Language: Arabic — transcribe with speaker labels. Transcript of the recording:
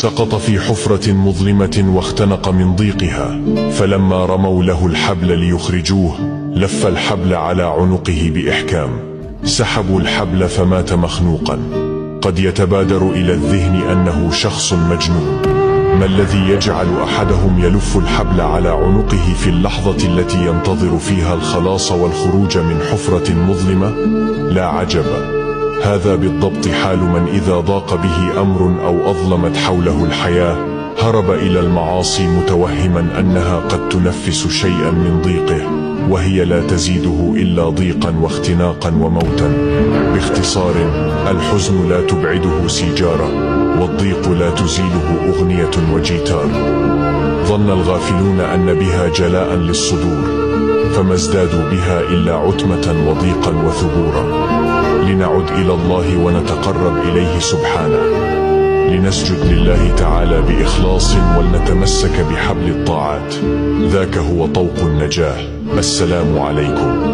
Speaker 1: سقط في حفرة مظلمة واختنق من ضيقها، فلما رموا له الحبل ليخرجوه لف الحبل على عنقه بإحكام، سحبوا الحبل فمات مخنوقا. قد يتبادر إلى الذهن أنه شخص مجنون. ما الذي يجعل أحدهم يلف الحبل على عنقه في اللحظة التي ينتظر فيها الخلاص والخروج من حفرة مظلمة؟ لا عجب، هذا بالضبط حال من إذا ضاق به أمر أو أظلمت حوله الحياة هرب إلى المعاصي متوهما أنها قد تنفس شيئا من ضيقه، وهي لا تزيده إلا ضيقا واختناقا وموتا. باختصار، الحزن لا تبعده سيجارة، والضيق لا تزيله أغنية وجيتار. ظن الغافلون أن بها جلاء للصدور، فما ازدادوا بها إلا عتمة وضيقا وثبورا. لنعد إلى الله ونتقرب إليه سبحانه، لنسجد لله تعالى بإخلاص ولنتمسك بحبل الطاعات، ذاك هو طوق النجاة. السلام عليكم.